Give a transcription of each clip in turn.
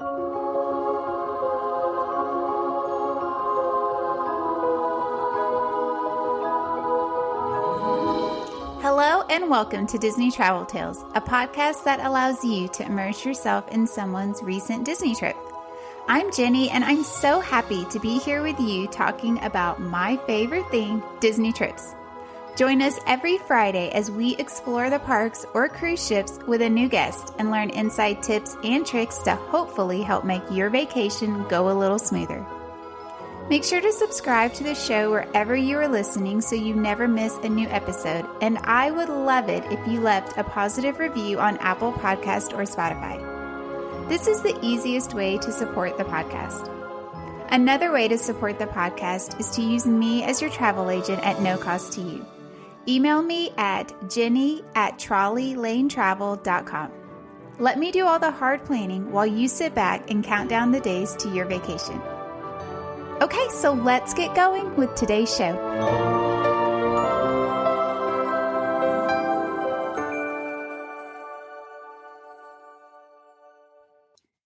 Hello and welcome to Disney Travel Tales, a podcast that allows you to immerse yourself in someone's recent Disney trip. I'm Jenny, and I'm so happy to be here with you talking about my favorite thing, Disney trips. Join us every Friday as we explore the parks or cruise ships with a new guest and learn inside tips and tricks to hopefully help make your vacation go a little smoother. Make sure to subscribe to the show wherever you are listening so you never miss a new episode, and I would love it if you left a positive review on Apple Podcast or Spotify. This is the easiest way to support the podcast. Another way to support the podcast is to use me as your travel agent at no cost to you. Email me at jenny@trolleylanetravel.com. Let me do all the hard planning while you sit back and count down the days to your vacation. Okay, so let's get going with today's show.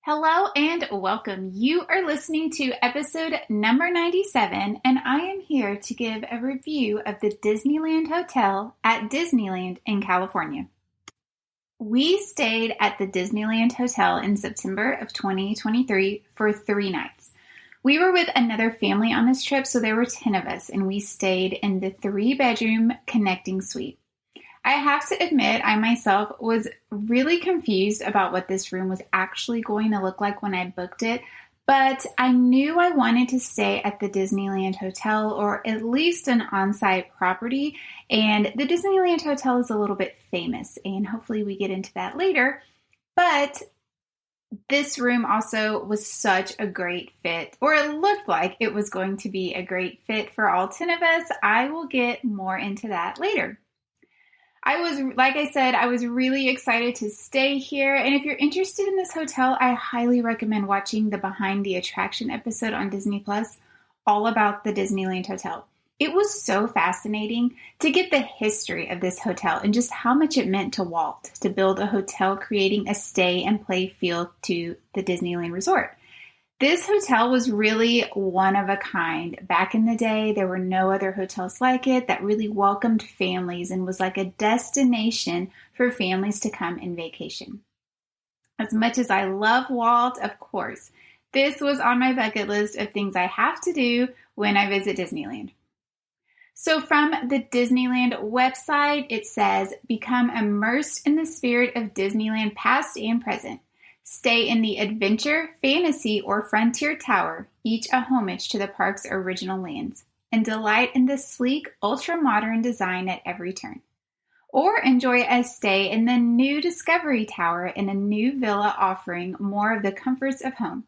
Hello and welcome. You are listening to episode number 97, and I am here to give a review of the Disneyland Hotel at Disneyland in California. We stayed at the Disneyland Hotel in September of 2023 for 3 nights. We were with another family on this trip, so there were 10 of us, and we stayed in the 3-bedroom connecting suite. I have to admit, I myself was really confused about what this room was actually going to look like when I booked it, but I knew I wanted to stay at the Disneyland Hotel or at least an on-site property, and the Disneyland Hotel is a little bit famous, and hopefully we get into that later, but this room also was such a great fit, or it looked like it was going to be a great fit for all 10 of us. I will get more into that later. Like I said, I was really excited to stay here. And if you're interested in this hotel, I highly recommend watching the Behind the Attraction episode on Disney Plus, all about the Disneyland Hotel. It was so fascinating to get the history of this hotel and just how much it meant to Walt to build a hotel, creating a stay and play feel to the Disneyland Resort. This hotel was really one of a kind. Back in the day, there were no other hotels like it that really welcomed families and was like a destination for families to come and vacation. As much as I love Walt, of course, this was on my bucket list of things I have to do when I visit Disneyland. So from the Disneyland website, it says, become immersed in the spirit of Disneyland past and present. Stay in the adventure, fantasy, or frontier tower, each a homage to the park's original lands, and delight in the sleek, ultra-modern design at every turn. Or enjoy a stay in the new Discovery Tower in a new villa offering more of the comforts of home.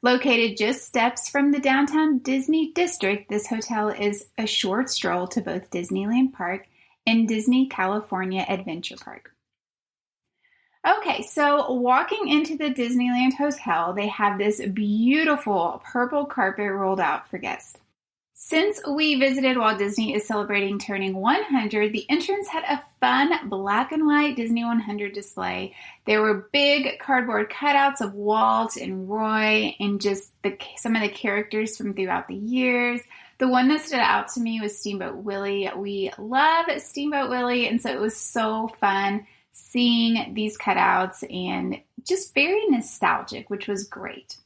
Located just steps from the downtown Disney district, this hotel is a short stroll to both Disneyland Park and Disney California Adventure Park. Okay, so walking into the Disneyland Hotel, they have this beautiful purple carpet rolled out for guests. Since we visited while Disney is celebrating turning 100, the entrance had a fun black and white Disney 100 display. There were big cardboard cutouts of Walt and Roy and just some of the characters from throughout the years. The one that stood out to me was Steamboat Willie. We love Steamboat Willie, and so it was so fun seeing these cutouts and just very nostalgic, which was great.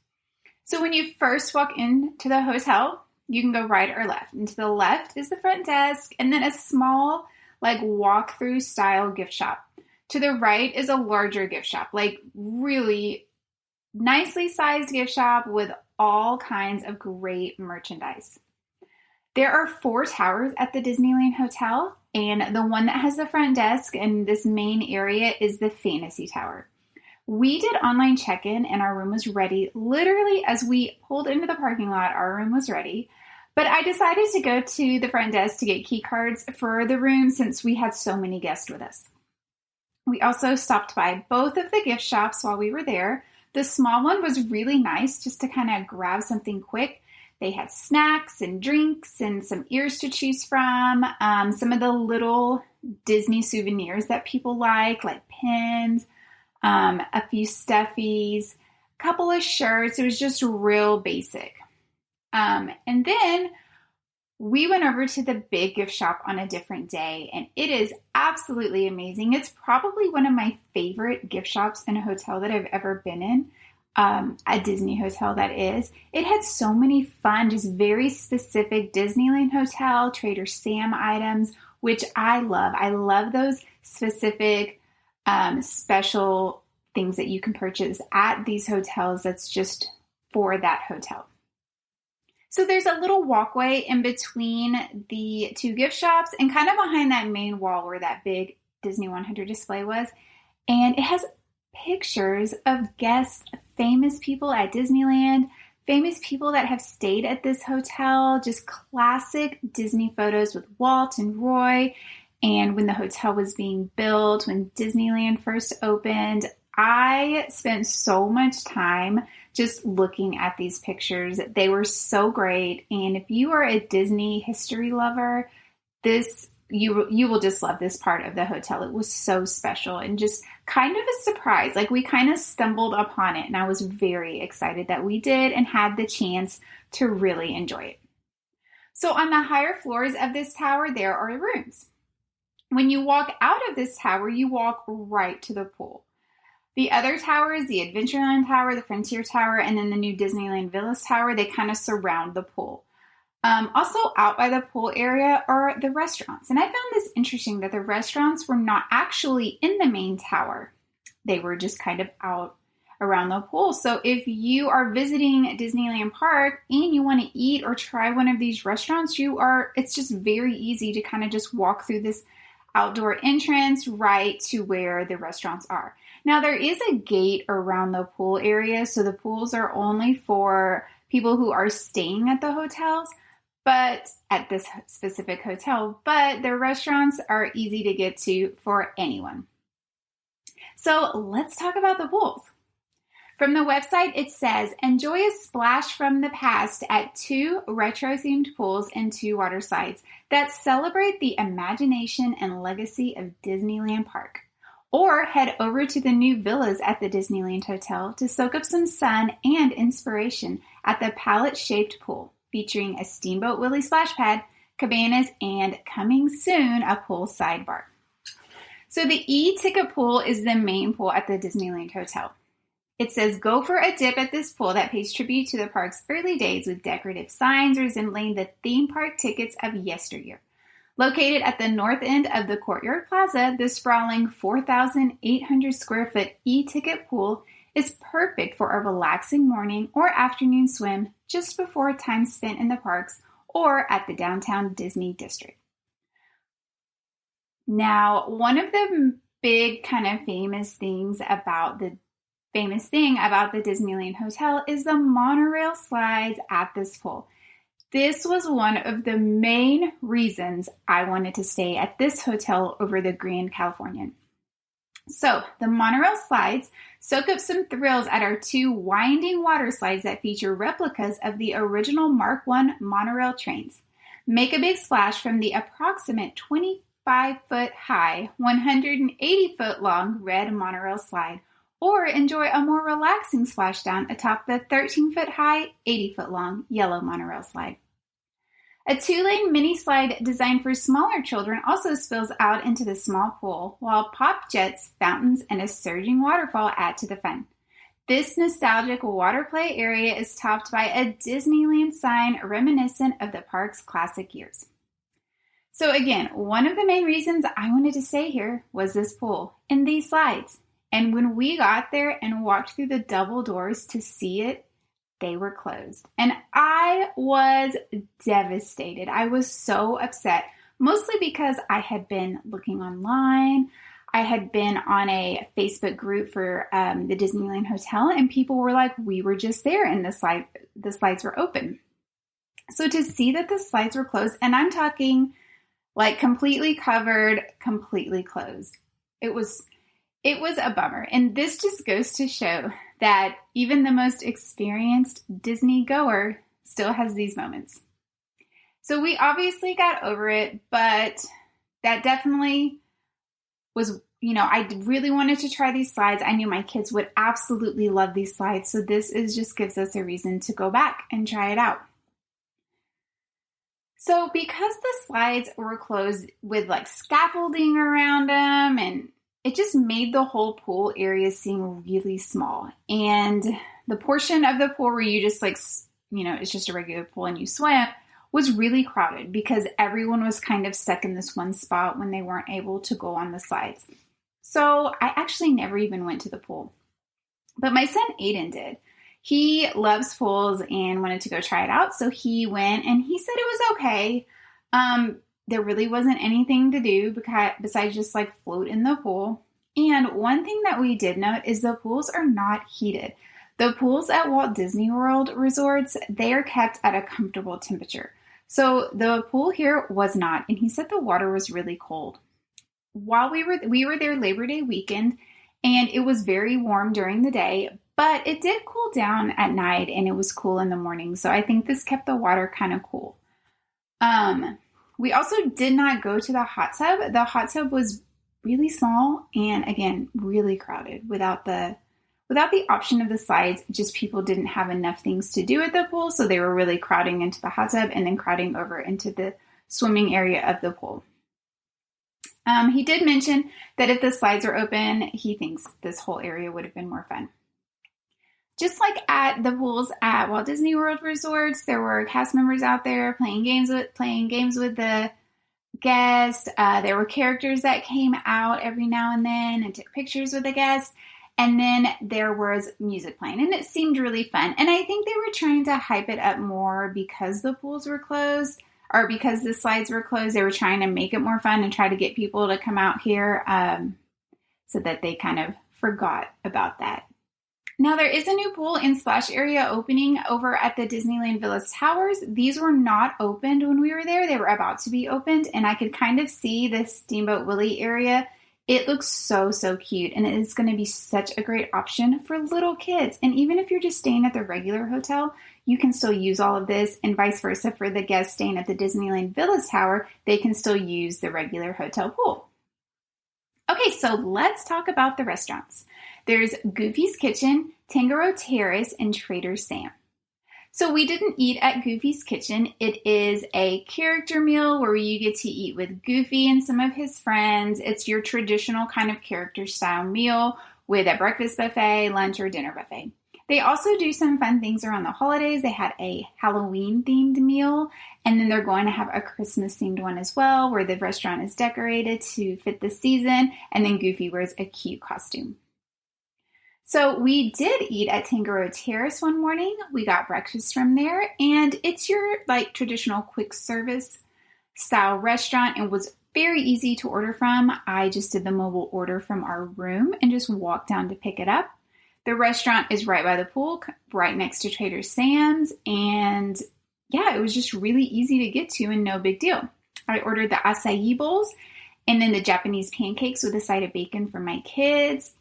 So when you first walk into the hotel, you can go right or left. And to the left is the front desk and then a small walk-through style gift shop. To the right is a larger gift shop, really nicely sized gift shop with all kinds of great merchandise. There are 4 towers at the Disneyland Hotel, and the one that has the front desk and this main area is the Fantasy Tower. We did online check-in and our room was ready. Literally, as we pulled into the parking lot, our room was ready. But I decided to go to the front desk to get key cards for the room since we had so many guests with us. We also stopped by both of the gift shops while we were there. The small one was really nice just to kind of grab something quick. They had snacks and drinks and some ears to choose from. Some of the little Disney souvenirs that people like pins, a few stuffies, couple of shirts. It was just real basic. And then we went over to the big gift shop on a different day, and it is absolutely amazing. It's probably one of my favorite gift shops in a hotel that I've ever been in, a Disney hotel that is. It had so many fun, just very specific Disneyland Hotel, Trader Sam items, which I love. I love those specific special things that you can purchase at these hotels that's just for that hotel. So there's a little walkway in between the two gift shops and kind of behind that main wall where that big Disney 100 display was. And it has pictures of guests, famous people at Disneyland, famous people that have stayed at this hotel, just classic Disney photos with Walt and Roy. And when the hotel was being built, when Disneyland first opened, I spent so much time just looking at these pictures. They were so great. And if you are a Disney history lover, you will just love this part of the hotel. It was so special and just kind of a surprise. Like, we kind of stumbled upon it, and I was very excited that we did and had the chance to really enjoy it. So on the higher floors of this tower, there are rooms. When you walk out of this tower, you walk right to the pool. The other towers, the Adventureland Tower, the Frontier Tower, and then the new Disneyland Villas Tower, they kind of surround the pool. Also out by the pool area are the restaurants. And I found this interesting that the restaurants were not actually in the main tower. They were just kind of out around the pool. So if you are visiting Disneyland Park and you want to eat or try one of these restaurants, it's just very easy to kind of just walk through this outdoor entrance right to where the restaurants are. Now, there is a gate around the pool area, so the pools are only for people who are staying at the hotels, but at this specific hotel, but the restaurants are easy to get to for anyone. So let's talk about the pools. From the website, it says, enjoy a splash from the past at 2 retro-themed pools and 2 water slides that celebrate the imagination and legacy of Disneyland Park. Or head over to the new villas at the Disneyland Hotel to soak up some sun and inspiration at the palette-shaped pool, featuring a Steamboat Willie splash pad, cabanas, and coming soon, a pool sidebar. So the e-ticket pool is the main pool at the Disneyland Hotel. It says, go for a dip at this pool that pays tribute to the park's early days with decorative signs resembling the theme park tickets of yesteryear. Located at the north end of the Courtyard Plaza, the sprawling 4,800 square foot e-ticket pool is perfect for a relaxing morning or afternoon swim just before time spent in the parks or at the downtown Disney district. Now, one of the big kind of famous thing about the Disneyland Hotel is the monorail slides at this pool. This was one of the main reasons I wanted to stay at this hotel over the Grand Californian. So the monorail slides soak up some thrills at our 2 winding water slides that feature replicas of the original Mark I monorail trains. Make a big splash from the approximate 25-foot high, 180-foot long red monorail slide, or enjoy a more relaxing splashdown atop the 13-foot high, 80-foot long yellow monorail slide. A 2-lane mini slide designed for smaller children also spills out into the small pool, while pop jets, fountains, and a surging waterfall add to the fun. This nostalgic water play area is topped by a Disneyland sign reminiscent of the park's classic years. So again, one of the main reasons I wanted to stay here was this pool and these slides. And when we got there and walked through the double doors to see it, they were closed. And I was devastated. I was so upset, mostly because I had been looking online. I had been on a Facebook group for the Disneyland Hotel, and people were like, we were just there and the slides were open. So to see that the slides were closed, and I'm talking like completely covered, completely closed, it was a bummer. And this just goes to show that even the most experienced Disney goer still has these moments. So we obviously got over it, but that definitely was, I really wanted to try these slides. I knew my kids would absolutely love these slides. So this just gives us a reason to go back and try it out. So because the slides were closed with like scaffolding around them, and it just made the whole pool area seem really small. And the portion of the pool where you just it's just a regular pool and you swim was really crowded because everyone was kind of stuck in this one spot when they weren't able to go on the slides. So I actually never even went to the pool. But my son Aiden did. He loves pools and wanted to go try it out. So he went and he said it was okay. There really wasn't anything to do besides just like float in the pool. And one thing that we did note is the pools are not heated. The pools at Walt Disney World resorts, they are kept at a comfortable temperature. So the pool here was not, and he said the water was really cold. While we were there Labor Day weekend, and it was very warm during the day, but it did cool down at night and it was cool in the morning. So I think this kept the water kind of cool. We also did not go to the hot tub. The hot tub was really small and again, really crowded without the option of the slides. Just people didn't have enough things to do at the pool. So they were really crowding into the hot tub and then crowding over into the swimming area of the pool. He did mention that if the slides are open, he thinks this whole area would have been more fun. Just like at the pools at Walt Disney World resorts, there were cast members out there playing games with the guests. There were characters that came out every now and then and took pictures with the guests. And then there was music playing, and it seemed really fun. And I think they were trying to hype it up more because the pools were closed, or because the slides were closed. They were trying to make it more fun and try to get people to come out here so that they kind of forgot about that. Now, there is a new pool and splash area opening over at the Disneyland Village Towers. These were not opened when we were there. They were about to be opened, and I could kind of see the Steamboat Willie area. It looks so, so cute, and it is going to be such a great option for little kids. And even if you're just staying at the regular hotel, you can still use all of this, and vice versa for the guests staying at the Disneyland Village Tower, they can still use the regular hotel pool. Okay, so let's talk about the restaurants. There's Goofy's Kitchen, Tangaroa Terrace, and Trader Sam. So we didn't eat at Goofy's Kitchen. It is a character meal where you get to eat with Goofy and some of his friends. It's your traditional kind of character style meal with a breakfast buffet, lunch, or dinner buffet. They also do some fun things around the holidays. They had a Halloween themed meal, and then they're going to have a Christmas themed one as well, where the restaurant is decorated to fit the season, and then Goofy wears a cute costume. So we did eat at Tangaroa Terrace one morning. We got breakfast from there, and it's your like traditional quick service style restaurant. It was very easy to order from. I just did the mobile order from our room and just walked down to pick it up. The restaurant is right by the pool, right next to Trader Sam's, and yeah, it was just really easy to get to and no big deal. I ordered the acai bowls and then the Japanese pancakes with a side of bacon for my kids.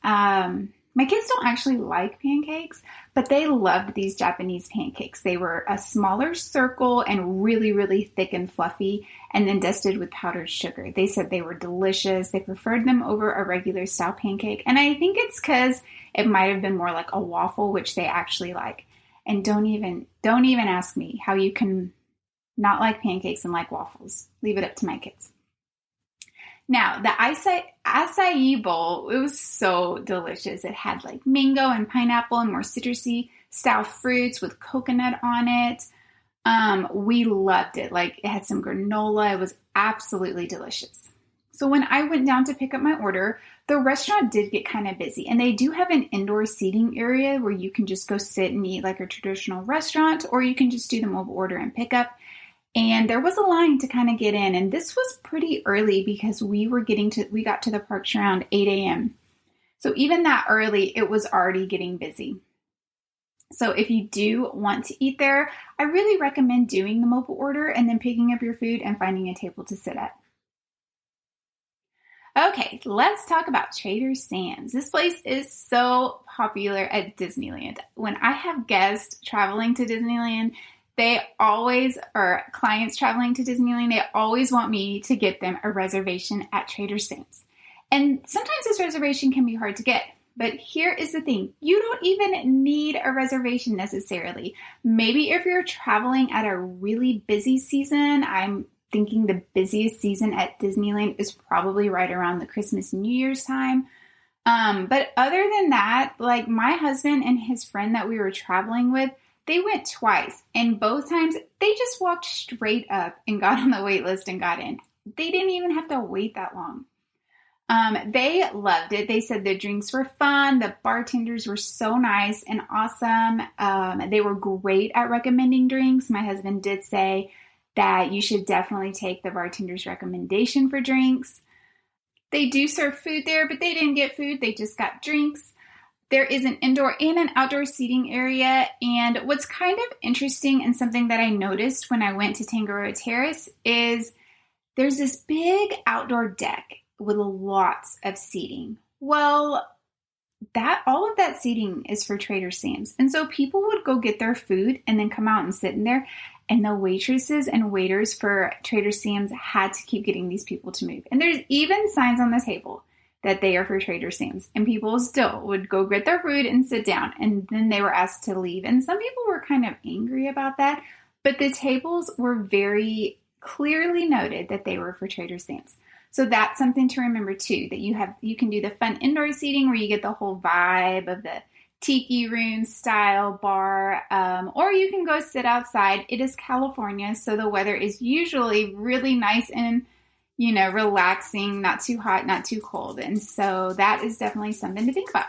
My kids don't actually like pancakes, but they loved these Japanese pancakes. They were a smaller circle and really, really thick and fluffy, and then dusted with powdered sugar. They said they were delicious. They preferred them over a regular style pancake. And I think it's because it might have been more like a waffle, which they actually like. And don't even ask me how you can not like pancakes and like waffles. Leave it up to my kids. Now, the acai bowl, it was so delicious. It had like mango and pineapple and more citrusy style fruits with coconut on it. We loved it. Like it had some granola. It was absolutely delicious. So when I went down to pick up my order, the restaurant did get kind of busy, and they do have an indoor seating area where you can just go sit and eat like a traditional restaurant, or you can just do the mobile order and pick up. And there was a line to kind of get in, and this was pretty early because we got to the parks around 8 a.m. So even that early, it was already getting busy. So if you do want to eat there, I really recommend doing the mobile order and then picking up your food and finding a table to sit at. Okay, let's talk about Trader Sam's. This place is so popular at Disneyland. When I have guests traveling to Disneyland, or clients traveling to Disneyland, they always want me to get them a reservation at Trader Sam's. And sometimes this reservation can be hard to get. But here is the thing. You don't even need a reservation necessarily. Maybe if you're traveling at a really busy season, I'm thinking the busiest season at Disneyland is probably right around the Christmas New Year's time. But other than that, like my husband and his friend that we were traveling with, they went twice. And both times they just walked straight up and got on the wait list and got in. They didn't even have to wait that long. They loved it. They said the drinks were fun. The bartenders were so nice and awesome. They were great at recommending drinks. My husband did say that you should definitely take the bartender's recommendation for drinks. They do serve food there, but they didn't get food. They just got drinks. There is an indoor and an outdoor seating area. And what's kind of interesting and something that I noticed when I went to Tangaroa Terrace is there's this big outdoor deck with lots of seating. Well, all of that seating is for Trader Sam's. And so people would go get their food and then come out and sit in there. And the waitresses and waiters for Trader Sam's had to keep getting these people to move. And there's even signs on the table that they are for Trader Sam's. And people still would go get their food and sit down. And then they were asked to leave. And some people were kind of angry about that. But the tables were very clearly noted that they were for Trader Sam's. So that's something to remember too, that you can do the fun indoor seating where you get the whole vibe of the tiki room style bar, or you can go sit outside. It is California, so the weather is usually really nice and, relaxing, not too hot, not too cold. And so that is definitely something to think about.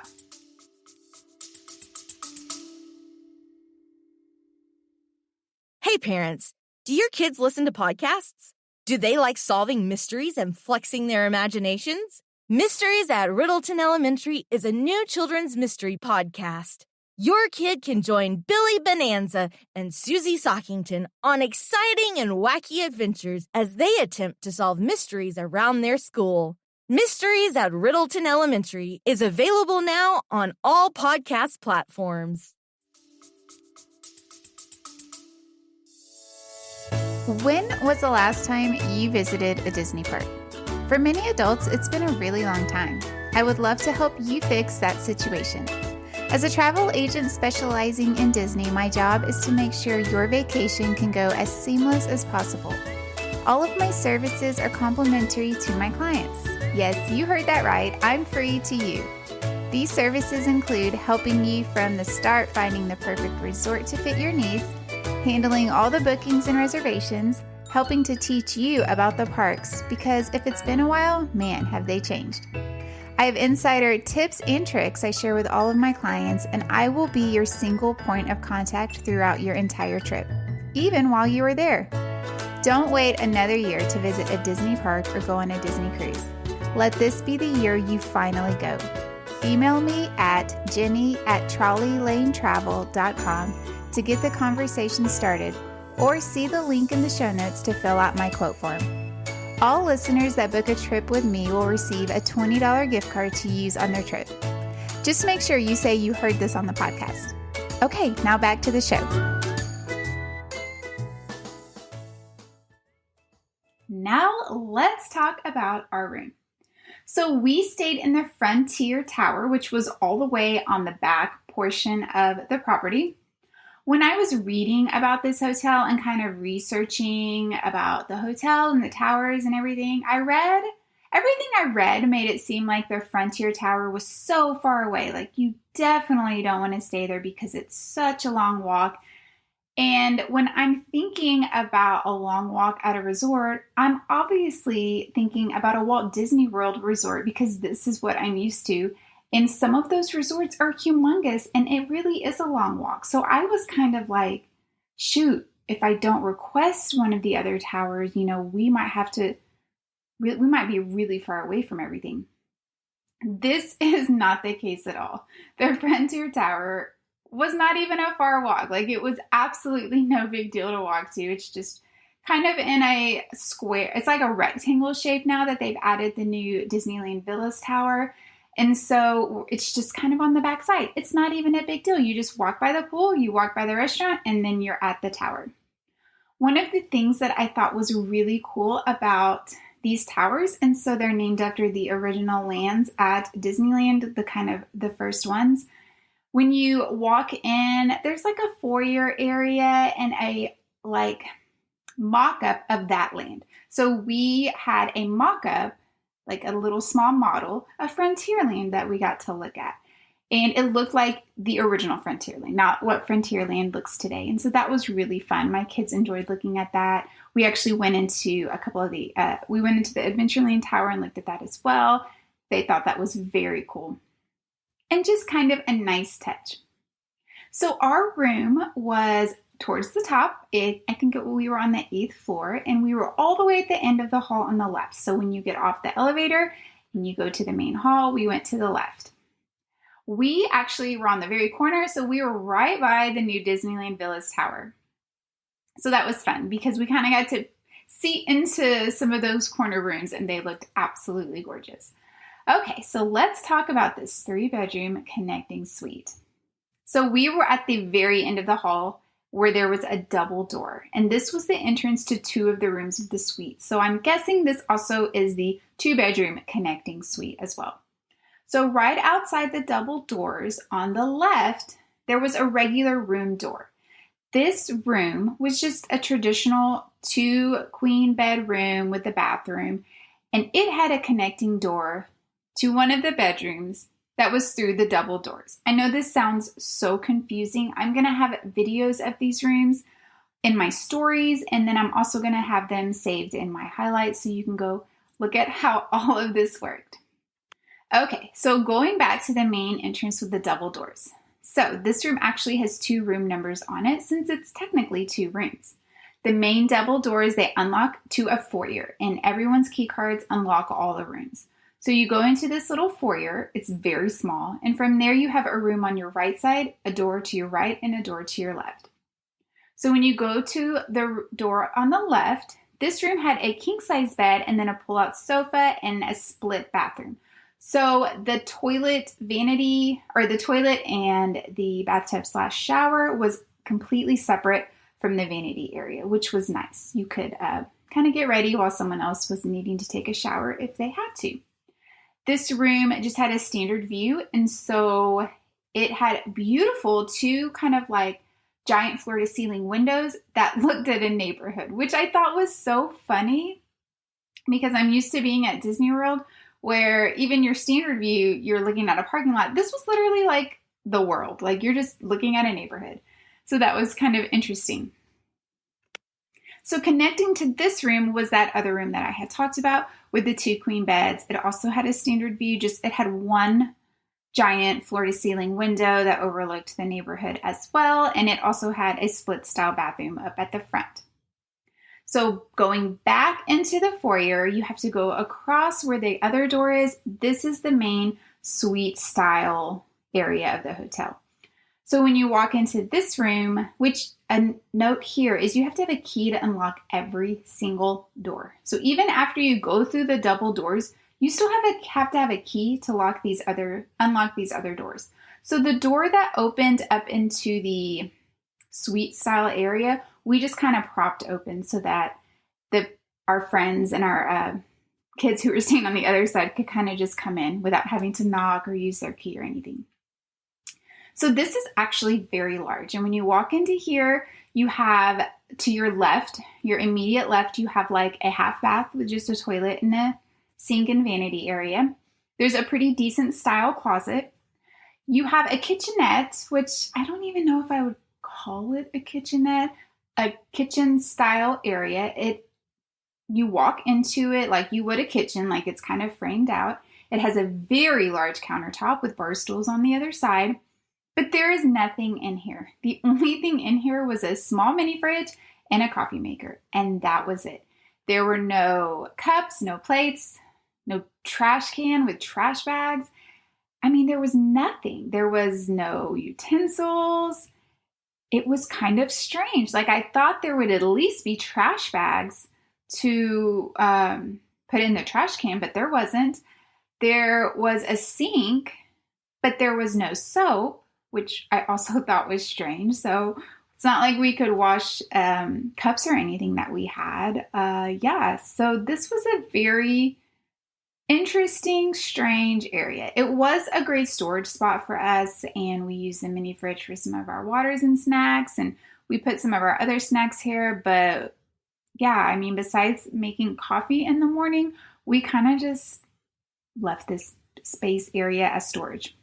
Hey parents, do your kids listen to podcasts? Do they like solving mysteries and flexing their imaginations? Mysteries at Riddleton Elementary is a new children's mystery podcast. Your kid can join Billy Bonanza and Susie Sockington on exciting and wacky adventures as they attempt to solve mysteries around their school. Mysteries at Riddleton Elementary is available now on all podcast platforms. When was the last time you visited a Disney park? For many adults, it's been a really long time. I would love to help you fix that situation. As a travel agent specializing in Disney, my job is to make sure your vacation can go as seamless as possible. All of my services are complimentary to my clients. Yes, you heard that right. I'm free to you. These services include helping you from the start finding the perfect resort to fit your needs, handling all the bookings and reservations, helping to teach you about the parks, because if it's been a while, man, have they changed. I have insider tips and tricks I share with all of my clients, and I will be your single point of contact throughout your entire trip, even while you are there. Don't wait another year to visit a Disney park or go on a Disney cruise. Let this be the year you finally go. Email me at jenny@trolleylanetravel.com to get the conversation started, or see the link in the show notes to fill out my quote form. All listeners that book a trip with me will receive a $20 gift card to use on their trip. Just make sure you say you heard this on the podcast. Okay, now back to the show. Now let's talk about our room. So we stayed in the Frontier Tower, which was all the way on the back portion of the property. When I was reading about this hotel and kind of researching about the hotel and the towers and everything I read made it seem like the Frontier Tower was so far away. Like you definitely don't want to stay there because it's such a long walk. And when I'm thinking about a long walk at a resort, I'm obviously thinking about a Walt Disney World resort because this is what I'm used to. And some of those resorts are humongous and it really is a long walk. So I was kind of like, shoot, if I don't request one of the other towers, we might be really far away from everything. This is not the case at all. The Frontier Tower was not even a far walk. Like it was absolutely no big deal to walk to. It's just kind of in a square. It's like a rectangle shape now that they've added the new Disneyland Villas Tower. And so it's just kind of on the back side. It's not even a big deal. You just walk by the pool, you walk by the restaurant, and then you're at the tower. One of the things that I thought was really cool about these towers, and so they're named after the original lands at Disneyland, the first ones. When you walk in, there's like a foyer area and a like mock-up of that land. So we had a mock-up, like a little small model of Frontierland that we got to look at. And it looked like the original Frontierland, not what Frontierland looks today. And so that was really fun. My kids enjoyed looking at that. We actually went into we went into the Adventureland Tower and looked at that as well. They thought that was very cool and just kind of a nice touch. So our room was towards the top. We were on the 8th floor, and we were all the way at the end of the hall on the left. So when you get off the elevator and you go to the main hall, we went to the left. We actually were on the very corner, so we were right by the new Disneyland Village Tower. So that was fun because we kind of got to see into some of those corner rooms, and they looked absolutely gorgeous. Okay, so let's talk about this 3-bedroom connecting suite. So we were at the very end of the hall where there was a double door, and this was the entrance to 2 of the rooms of the suite. So I'm guessing this also is the 2-bedroom connecting suite as well. So right outside the double doors on the left, there was a regular room door. This room was just a traditional 2-queen bed room with a bathroom, and it had a connecting door to one of the bedrooms that was through the double doors. I know this sounds so confusing. I'm going to have videos of these rooms in my stories, and then I'm also going to have them saved in my highlights so you can go look at how all of this worked. Okay, so going back to the main entrance with the double doors. So this room actually has 2 room numbers on it since it's technically 2 rooms. The main double doors, they unlock to a foyer, and everyone's key cards unlock all the rooms. So you go into this little foyer, it's very small, and from there you have a room on your right side, a door to your right, and a door to your left. So when you go to the door on the left, this room had a king-size bed and then a pull-out sofa and a split bathroom. So the toilet and the bathtub/shower was completely separate from the vanity area, which was nice. You could kind of get ready while someone else was needing to take a shower if they had to. This room just had a standard view, and so it had beautiful 2 kind of like giant floor-to-ceiling windows that looked at a neighborhood, which I thought was so funny because I'm used to being at Disney World where even your standard view, you're looking at a parking lot. This was literally like the world. Like you're just looking at a neighborhood. So that was kind of interesting. So connecting to this room was that other room that I had talked about with the 2 queen beds. It also had a standard view, it had 1 giant floor-to-ceiling window that overlooked the neighborhood as well, and it also had a split-style bathroom up at the front. So going back into the foyer, you have to go across where the other door is. This is the main suite-style area of the hotel. So when you walk into this room, which a note here is you have to have a key to unlock every single door. So even after you go through the double doors, you still have to have a key to unlock these other doors. So the door that opened up into the suite style area, we just kind of propped open so that our friends and our kids who were staying on the other side could kind of just come in without having to knock or use their key or anything. So this is actually very large. And when you walk into here, you have to your left, your immediate left, you have like a half bath with just a toilet and a sink and vanity area. There's a pretty decent style closet. You have a kitchenette, which I don't even know if I would call it a kitchenette, a kitchen style area. You walk into it like you would a kitchen, like it's kind of framed out. It has a very large countertop with bar stools on the other side, but there is nothing in here. The only thing in here was a small mini fridge and a coffee maker, and that was it. There were no cups, no plates, no trash can with trash bags. I mean, there was nothing. There was no utensils. It was kind of strange. Like I thought there would at least be trash bags to put in the trash can, but there wasn't. There was a sink, but there was no soap, which I also thought was strange. So It's not like we could wash cups or anything that we had. So this was a very interesting, strange area. It was a great storage spot for us, and we used the mini fridge for some of our waters and snacks, and we put some of our other snacks here. But yeah, I mean, besides making coffee in the morning, we kind of just left this space area as storage.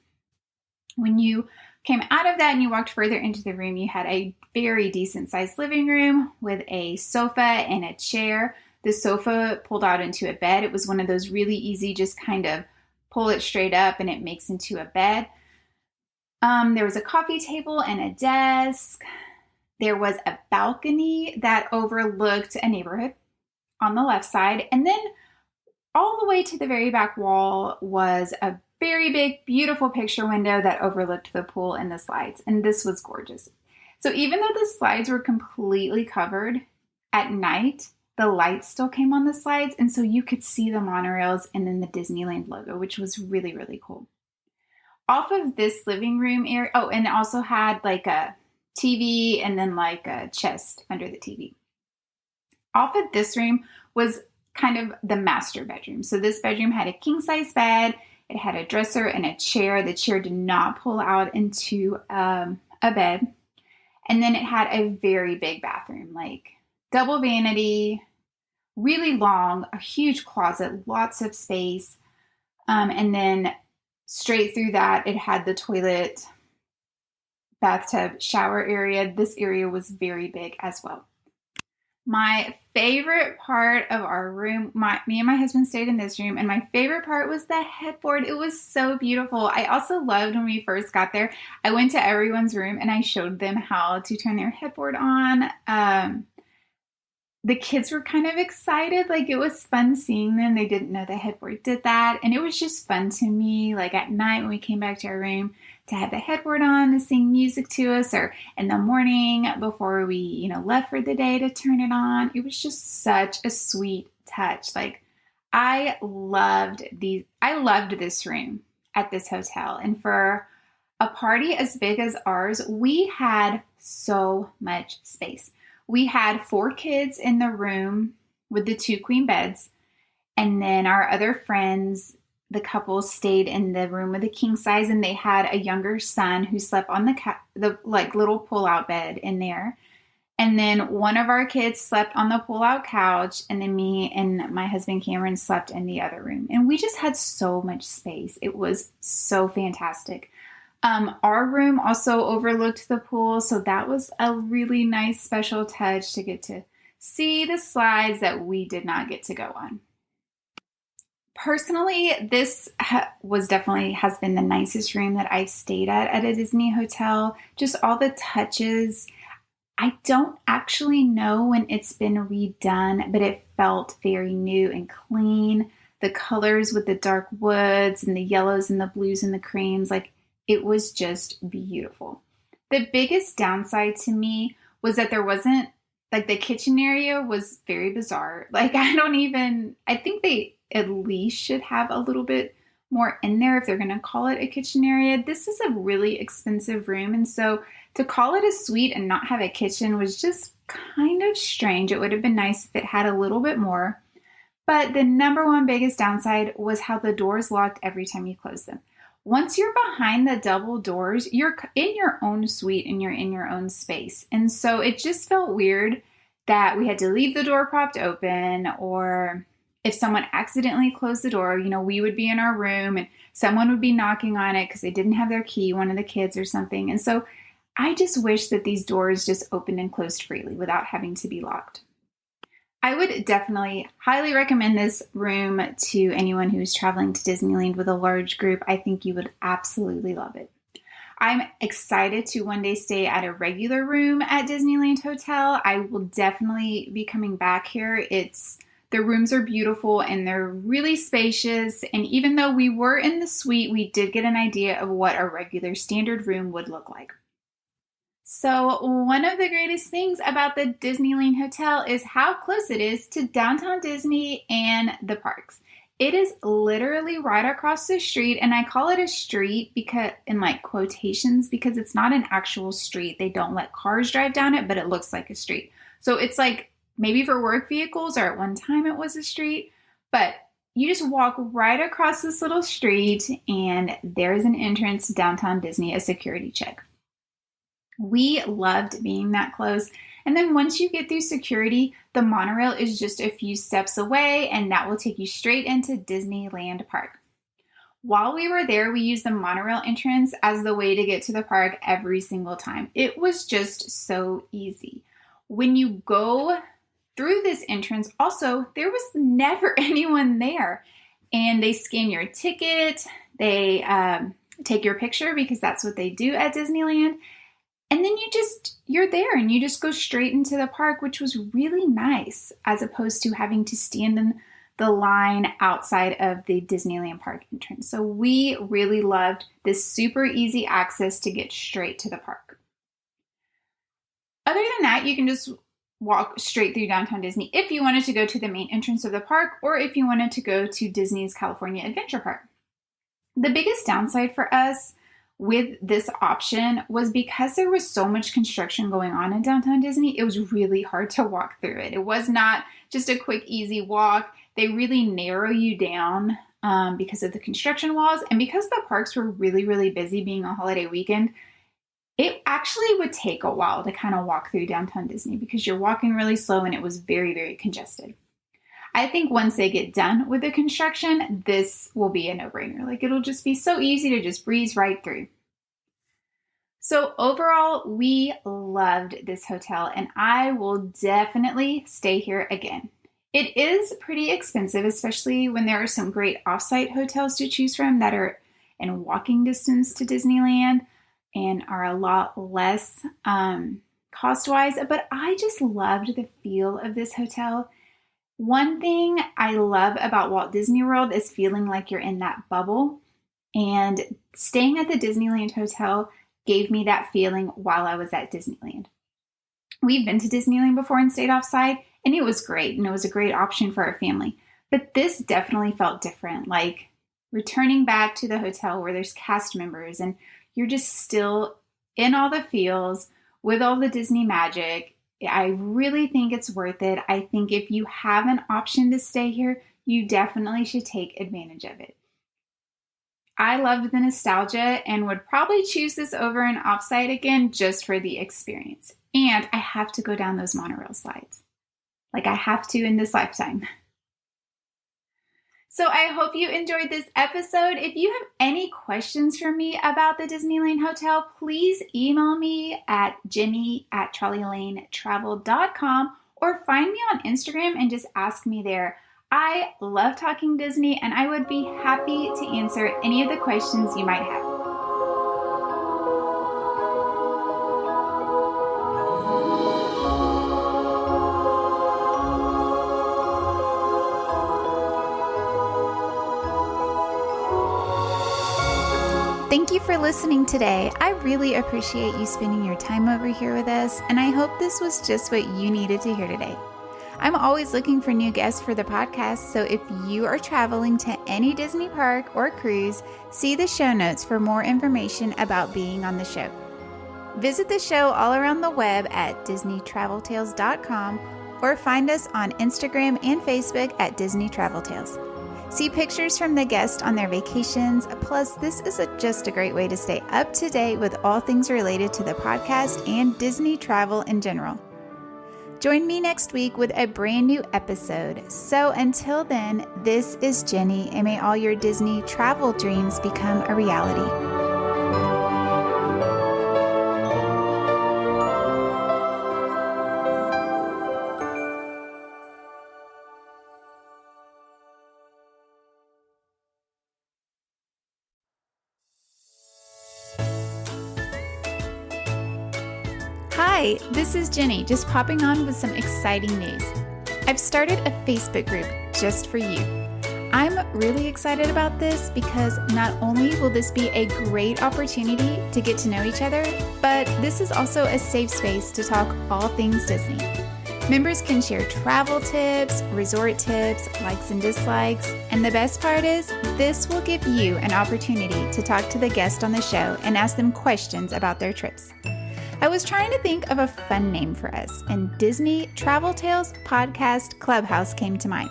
When you came out of that and you walked further into the room, you had a very decent sized living room with a sofa and a chair. The sofa pulled out into a bed. It was one of those really easy, just kind of pull it straight up and it makes into a bed. There was a coffee table and a desk. There was a balcony that overlooked a neighborhood on the left side. And then all the way to the very back wall was a very big, beautiful picture window that overlooked the pool and the slides. And this was gorgeous. So even though the slides were completely covered at night, the lights still came on the slides. And so you could see the monorails and then the Disneyland logo, which was really, really cool. Off of this living room area, and it also had like a TV and then like a chest under the TV. Off of this room was kind of the master bedroom. So this bedroom had a king size bed. It had a dresser and a chair. The chair did not pull out into a bed. And then it had a very big bathroom, like double vanity, really long, a huge closet, lots of space. And then straight through that, it had the toilet, bathtub, shower area. This area was very big as well. My favorite part of our room, me and my husband stayed in this room, and my favorite part was the headboard. It was so beautiful. I also loved when we first got there, I went to everyone's room and I showed them how to turn their headboard on. The kids were kind of excited. Like, it was fun seeing them. They didn't know the headboard did that. And it was just fun to me, like at night when we came back to our room, to have the headboard on to sing music to us, or in the morning before we, left for the day to turn it on. It was just such a sweet touch. Like, I loved this room at this hotel. And for a party as big as ours, we had so much space. We had 4 kids in the room with the 2 queen beds. And then our other friends, the couple, stayed in the room with a king size, and they had a younger son who slept on the little pull-out bed in there. And then one of our kids slept on the pull-out couch, and then me and my husband Cameron slept in the other room. And we just had so much space. It was so fantastic. Our room also overlooked the pool, so that was a really nice special touch to get to see the slides that we did not get to go on. Personally, this has been the nicest room that I've stayed at a Disney hotel. Just all the touches. I don't actually know when it's been redone, but it felt very new and clean. The colors with the dark woods and the yellows and the blues and the creams, it was just beautiful. The biggest downside to me was that there wasn't, the kitchen area was very bizarre. I think they at least should have a little bit more in there if they're going to call it a kitchen area. This is a really expensive room. And so to call it a suite and not have a kitchen was just kind of strange. It would have been nice if it had a little bit more. But the number one biggest downside was how the doors locked every time you closed them. Once you're behind the double doors, you're in your own suite and you're in your own space. And so it just felt weird that we had to leave the door propped open, or if someone accidentally closed the door, we would be in our room and someone would be knocking on it because they didn't have their key, one of the kids or something. And so I just wish that these doors just opened and closed freely without having to be locked. I would definitely highly recommend this room to anyone who's traveling to Disneyland with a large group. I think you would absolutely love it. I'm excited to one day stay at a regular room at Disneyland Hotel. I will definitely be coming back here. The rooms are beautiful and they're really spacious. And even though we were in the suite, we did get an idea of what a regular standard room would look like. So one of the greatest things about the Disneyland Hotel is how close it is to downtown Disney and the parks. It is literally right across the street, and I call it a street because, in like quotations, because it's not an actual street. They don't let cars drive down it, but it looks like a street. So it's like maybe for work vehicles, or at one time it was a street, but you just walk right across this little street and there's an entrance to downtown Disney, a security check. We loved being that close. And then once you get through security, the monorail is just a few steps away, and that will take you straight into Disneyland Park. While we were there, we used the monorail entrance as the way to get to the park every single time. It was just so easy. When you go through this entrance, also, there was never anyone there. And they scan your ticket, they take your picture because that's what they do at Disneyland. And then you're there and you just go straight into the park, which was really nice, as opposed to having to stand in the line outside of the Disneyland Park entrance. So we really loved this super easy access to get straight to the park. Other than that, you can just walk straight through downtown Disney if you wanted to go to the main entrance of the park, or if you wanted to go to Disney's California Adventure Park. The biggest downside for us with this option was because there was so much construction going on in downtown Disney, it was really hard to walk through it. It was not just a quick, easy walk. They really narrow you down because of the construction walls. And because the parks were really, really busy being a holiday weekend, it actually would take a while to kind of walk through downtown Disney because you're walking really slow and it was very, very congested. I think once they get done with the construction, this will be a no-brainer. Like, it'll just be so easy to just breeze right through. So overall, we loved this hotel and I will definitely stay here again. It is pretty expensive, especially when there are some great off-site hotels to choose from that are in walking distance to Disneyland and are a lot less cost-wise, but I just loved the feel of this hotel. One thing I love about Walt Disney World is feeling like you're in that bubble, and staying at the Disneyland Hotel gave me that feeling while I was at Disneyland. We've been to Disneyland before and stayed offsite, and it was great, and it was a great option for our family. But this definitely felt different, like returning back to the hotel where there's cast members and you're just still in all the feels with all the Disney magic. I really think it's worth it. I think if you have an option to stay here, you definitely should take advantage of it. I loved the nostalgia and would probably choose this over an offsite again just for the experience. And I have to go down those monorail slides. Like, I have to in this lifetime. So I hope you enjoyed this episode. If you have any questions for me about the Disneyland Hotel, please email me at jenny@trolleylanetravel.com or find me on Instagram and just ask me there. I love talking Disney and I would be happy to answer any of the questions you might have. Thank you for listening today. I really appreciate you spending your time over here with us, and I hope this was just what you needed to hear today. I'm always looking for new guests for the podcast, so if you are traveling to any Disney park or cruise, see the show notes for more information about being on the show. Visit the show all around the web at DisneyTravelTales.com or find us on Instagram and Facebook at Disney Travel Tales. See pictures from the guests on their vacations, plus this is just a great way to stay up to date with all things related to the podcast and Disney travel in general. Join me next week with a brand new episode. So until then, this is Jenny, and may all your Disney travel dreams become a reality. Hi, this is Jenny, just popping on with some exciting news. I've started a Facebook group just for you. I'm really excited about this because not only will this be a great opportunity to get to know each other, but this is also a safe space to talk all things Disney. Members can share travel tips, resort tips, likes and dislikes, and the best part is, this will give you an opportunity to talk to the guest on the show and ask them questions about their trips. I was trying to think of a fun name for us, and Disney Travel Tales Podcast Clubhouse came to mind.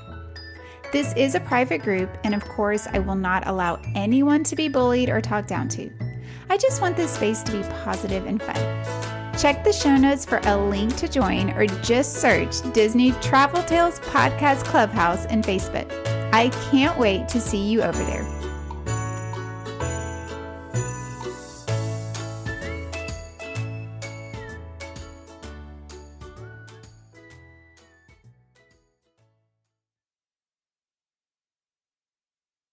This is a private group, and of course, I will not allow anyone to be bullied or talked down to. I just want this space to be positive and fun. Check the show notes for a link to join, or just search Disney Travel Tales Podcast Clubhouse in Facebook. I can't wait to see you over there.